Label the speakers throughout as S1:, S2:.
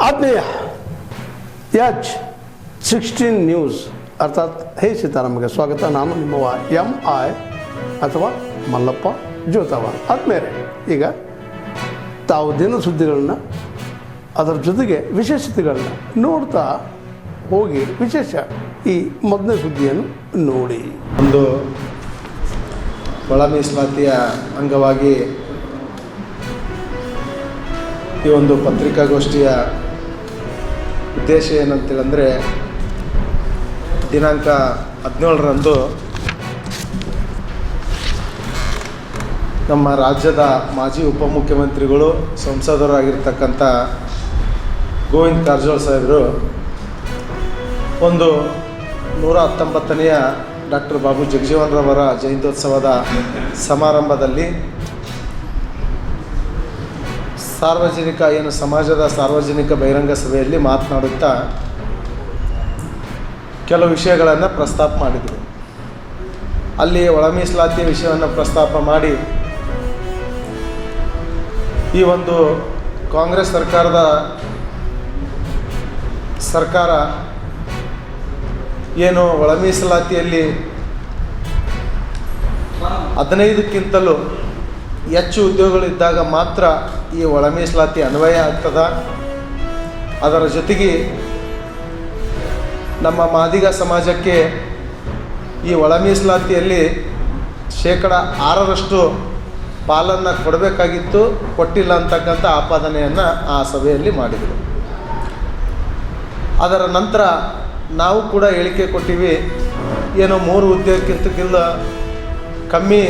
S1: ಆತ್ಮೀಯ H16 news ಅರ್ಥಾತ್ ಹೇ ಸೀತಾರಾಮಗೆ ಸ್ವಾಗತ. ನಾನು ನಿಮ್ಮವ MI ಅಥವಾ ಮಲ್ಲಪ್ಪ ಜೋತಾವಾರ್. ಆದ್ಮೇಲೆ ಈಗ ತಾವು ದಿನ ಸುದ್ದಿಗಳನ್ನ ಅದರ ಜೊತೆಗೆ ವಿಶೇಷತೆಗಳನ್ನ ನೋಡ್ತಾ ಹೋಗಿ ವಿಶೇಷ ಈ ಮೊದಲನೇ ಸುದ್ದಿಯನ್ನು ನೋಡಿ.
S2: ಒಂದು ಒಳ ಮೀಸಲಾತಿಯ ಅಂಗವಾಗಿ ಈ ಒಂದು ಪತ್ರಿಕಾಗೋಷ್ಠಿಯ ಉದ್ದೇಶ ಏನಂತೇಳಂದರೆ, ದಿನಾಂಕ 17ರಂದು ನಮ್ಮ ರಾಜ್ಯದ ಮಾಜಿ ಉಪಮುಖ್ಯಮಂತ್ರಿಗಳು ಸಂಸದರಾಗಿರ್ತಕ್ಕಂಥ ಗೋವಿಂದ ಕಾರಜೋಳ ಸಾಹೇಬರು ಒಂದು 119ನೆಯ ಡಾಕ್ಟರ್ ಬಾಬು ಜಗಜೀವನರವರ ಜಯಂತ್ಯೋತ್ಸವದ ಸಮಾರಂಭದಲ್ಲಿ ಸಮಾಜದ ಸಾರ್ವಜನಿಕ ಬಹಿರಂಗ ಸಭೆಯಲ್ಲಿ ಮಾತನಾಡುತ್ತಾ ಕೆಲವು ವಿಷಯಗಳನ್ನು ಪ್ರಸ್ತಾಪ ಮಾಡಿದರು. ಅಲ್ಲಿ ಒಳ ಮೀಸಲಾತಿಯ ವಿಷಯವನ್ನು ಪ್ರಸ್ತಾಪ ಮಾಡಿ ಈ ಒಂದು ಕಾಂಗ್ರೆಸ್ ಸರ್ಕಾರ ಏನು ಒಳ ಮೀಸಲಾತಿಯಲ್ಲಿ 15ಕ್ಕಿಂತಲೂ ಹೆಚ್ಚು ಉದ್ಯೋಗಗಳಿದ್ದಾಗ ಮಾತ್ರ ಈ ಒಳ ಮೀಸಲಾತಿ ಅನ್ವಯ ಆಗ್ತದ. ಅದರ ಜೊತೆಗೆ ನಮ್ಮ ಮಾದಿಗ ಸಮಾಜಕ್ಕೆ ಈ ಒಳ ಮೀಸಲಾತಿಯಲ್ಲಿ 6% ಪಾಲನ್ನು ಕೊಡಬೇಕಾಗಿತ್ತು, ಕೊಟ್ಟಿಲ್ಲ ಅಂತಕ್ಕಂಥ ಆಪಾದನೆಯನ್ನು ಆ ಸಭೆಯಲ್ಲಿ ಮಾಡಿದರು. ಅದರ ನಂತರ ನಾವು ಕೂಡ ಹೇಳಿಕೆ ಕೊಟ್ಟಿವಿ, ಏನೋ 3 ಉದ್ಯೋಗಕ್ಕಿಂತಕ್ಕಿಂತ ಕಮ್ಮಿ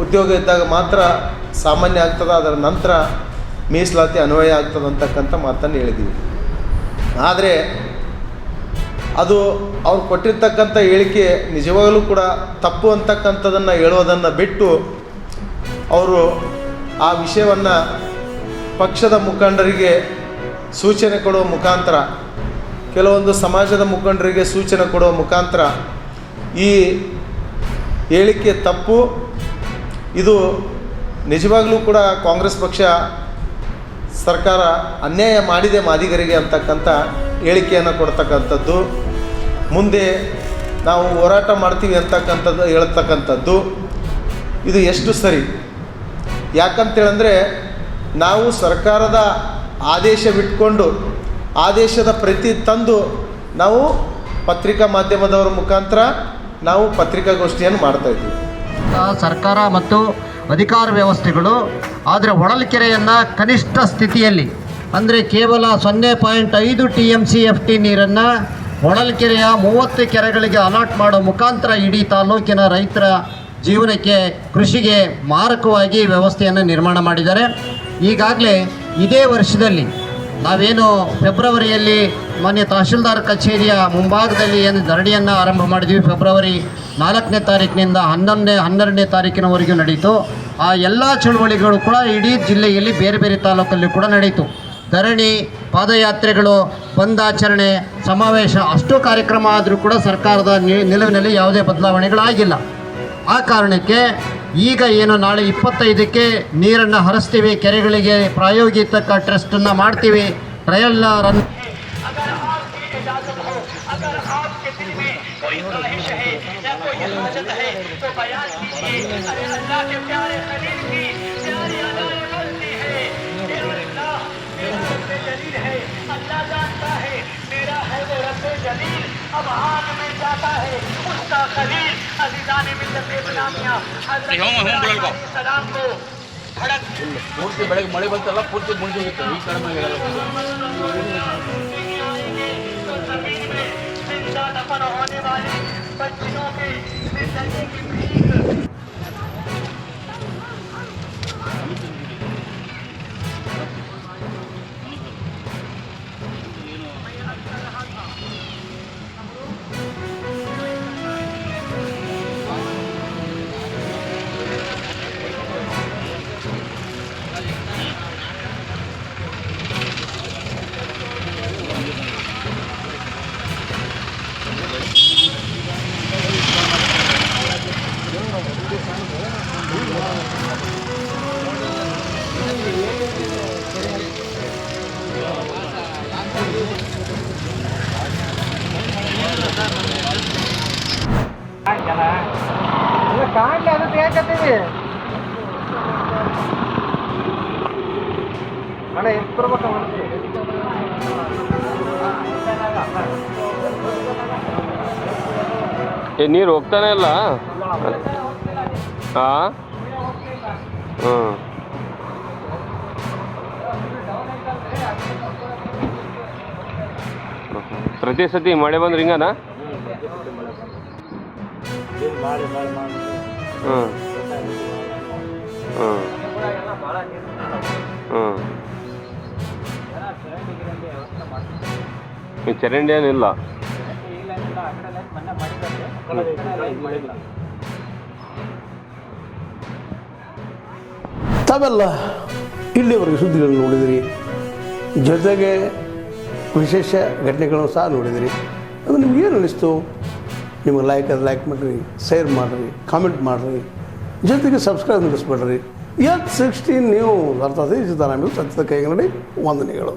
S2: ಉದ್ಯೋಗ ಇದ್ದಾಗ ಮಾತ್ರ ಸಾಮಾನ್ಯ ಆಗ್ತದೆ, ಅದರ ನಂತರ ಮೀಸಲಾತಿ ಅನ್ವಯ ಆಗ್ತದೆ ಅಂತಕ್ಕಂಥ ಮಾತನ್ನು ಹೇಳಿದ್ದೀವಿ. ಆದರೆ ಅದು ಅವ್ರು ಕೊಟ್ಟಿರ್ತಕ್ಕಂಥ ಹೇಳಿಕೆ ನಿಜವಾಗಲೂ ಕೂಡ ತಪ್ಪು ಅಂತಕ್ಕಂಥದ್ದನ್ನು ಹೇಳೋದನ್ನು ಬಿಟ್ಟು ಅವರು ಆ ವಿಷಯವನ್ನು ಪಕ್ಷದ ಮುಖಂಡರಿಗೆ ಸೂಚನೆ ಕೊಡುವ ಮುಖಾಂತರ, ಕೆಲವೊಂದು ಸಮಾಜದ ಮುಖಂಡರಿಗೆ ಸೂಚನೆ ಕೊಡುವ ಮುಖಾಂತರ ಈ ಹೇಳಿಕೆ ತಪ್ಪು, ಇದು ನಿಜವಾಗಲೂ ಕೂಡ ಕಾಂಗ್ರೆಸ್ ಪಕ್ಷ ಸರ್ಕಾರ ಅನ್ಯಾಯ ಮಾಡಿದೆ ಮಾದಿಗರಿಗೆ ಅಂತಕ್ಕಂಥ ಹೇಳಿಕೆಯನ್ನು ಕೊಡ್ತಕ್ಕಂಥದ್ದು, ಮುಂದೆ ನಾವು ಹೋರಾಟ ಮಾಡ್ತೀವಿ ಅಂತಕ್ಕಂಥದ್ದು ಹೇಳ್ತಕ್ಕಂಥದ್ದು ಇದು ಎಷ್ಟು ಸರಿ? ಯಾಕಂತೇಳಂದರೆ, ನಾವು ಸರ್ಕಾರದ ಆದೇಶ ಬಿಟ್ಕೊಂಡು ಆದೇಶದ ಪ್ರತಿ ತಂದು ನಾವು ಪತ್ರಿಕಾ ಮಾಧ್ಯಮದವರ ಮುಖಾಂತರ ನಾವು ಪತ್ರಿಕಾಗೋಷ್ಠಿಯನ್ನು ಮಾಡ್ತಾಯಿದ್ದೀವಿ.
S3: ಸರ್ಕಾರ ಮತ್ತು ಅಧಿಕಾರ ವ್ಯವಸ್ಥೆಗಳು ಆದರೆ ಹೊಳಲ್ಕೆರೆಯನ್ನು ಕನಿಷ್ಠ ಸ್ಥಿತಿಯಲ್ಲಿ ಅಂದರೆ ಕೇವಲ 0.5 TMCFT ನೀರನ್ನು ಹೊಳಲ್ಕೆರೆಯ 30 ಕೆರೆಗಳಿಗೆ ಅಲಾಟ್ ಮಾಡೋ ಮುಖಾಂತರ ಇಡೀ ತಾಲೂಕಿನ ರೈತರ ಜೀವನಕ್ಕೆ, ಕೃಷಿಗೆ ಮಾರಕವಾಗಿ ವ್ಯವಸ್ಥೆಯನ್ನು ನಿರ್ಮಾಣ ಮಾಡಿದ್ದಾರೆ. ಈಗಾಗಲೇ ಇದೇ ವರ್ಷದಲ್ಲಿ ನಾವೇನು ಫೆಬ್ರವರಿಯಲ್ಲಿ ಮಾನ್ಯ ತಹಶೀಲ್ದಾರ್ ಕಚೇರಿಯ ಮುಂಭಾಗದಲ್ಲಿ ಏನು ಧರಣಿಯನ್ನು ಆರಂಭ ಮಾಡಿದ್ವಿ, ಫೆಬ್ರವರಿ 4ನೇ ತಾರೀಕಿನಿಂದ 12ನೇ ತಾರೀಕಿನವರೆಗೂ ನಡೀತು. ಆ ಎಲ್ಲ ಚಳುವಳಿಗಳು ಕೂಡ ಇಡೀ ಜಿಲ್ಲೆಯಲ್ಲಿ ಬೇರೆ ಬೇರೆ ತಾಲೂಕಲ್ಲಿ ಕೂಡ ನಡೀತು. ಧರಣಿ, ಪಾದಯಾತ್ರೆಗಳು, ಬಂದಾಚರಣೆ, ಸಮಾವೇಶ ಅಷ್ಟು ಕಾರ್ಯಕ್ರಮ ಆದರೂ ಕೂಡ ಸರ್ಕಾರದ ನಿಲುವಿನಲ್ಲಿ ಯಾವುದೇ ಬದಲಾವಣೆಗಳಾಗಿಲ್ಲ. ಆ ಕಾರಣಕ್ಕೆ ಈಗ ಏನು ನಾಳೆ 25ಕ್ಕೆ ನೀರನ್ನು ಹರಿಸ್ತೀವಿ, ಕೆರೆಗಳಿಗೆ ಪ್ರಾಯೋಗಿಕ ಟೆಸ್ಟನ್ನು ಮಾಡ್ತೀವಿ, ಟ್ರಯಲ್ ರನ್.
S4: ಪೂರ್ತಿ ಬೆಳಗ್ಗೆ ಮಳೆ ಬಂತಲ್ಲ, ಪೂರ್ತಿ ಮುಂಜೋಗಿತ್ತು. ಈ ಕಡಿಮೆ
S3: ಕಾಣಲಿ ಅದು ಬೇಕತ್ತೀವಿ ಅಣ್ಣ ಎಷ್ಟು ಬರ್ಬೇಕು
S5: ನೀರು ಹೋಗ್ತಾನೆ ಇಲ್ಲ ಹಾಂ ಹ್ಞೂ ಪ್ರತಿ ಸತಿ ಮಳೆ ಬಂದ್ರೆ ಹಿಂಗನಾ ಹ್ಞೂ ಹ್ಞೂ ಹ್ಞೂ ಈ ಚರಂಡಿ ಏನಿಲ್ಲ
S1: ತಾವೆಲ್ಲ ಇಲ್ಲಿವರೆಗೆ ಸುದ್ದಿಗಳನ್ನು ನೋಡಿದಿರಿ, ಜೊತೆಗೆ ವಿಶೇಷ ಘಟನೆಗಳನ್ನು ಸಹ ನೋಡಿದಿರಿ. ಅದು ನಿಮ್ಗೆ ಏನು ಅನ್ನಿಸ್ತು? ನಿಮಗೆ ಲೈಕ್ ಮಾಡಿರಿ, ಶೇರ್ ಮಾಡಿರಿ, ಕಾಮೆಂಟ್ ಮಾಡಿರಿ, ಜೊತೆಗೆ ಸಬ್ಸ್ಕ್ರೈಬ್ ನಡೆಸ್ಬೇಡ್ರಿ. H16 ನ್ಯೂಸ್ ಅರ್ಥಾತ್ ಈ ಸಿದ್ದರಾಮಯ್ಯ ಸತ್ಯದ ಕೈಗನ್ನಡಿ ವಂದನೆಗಳು.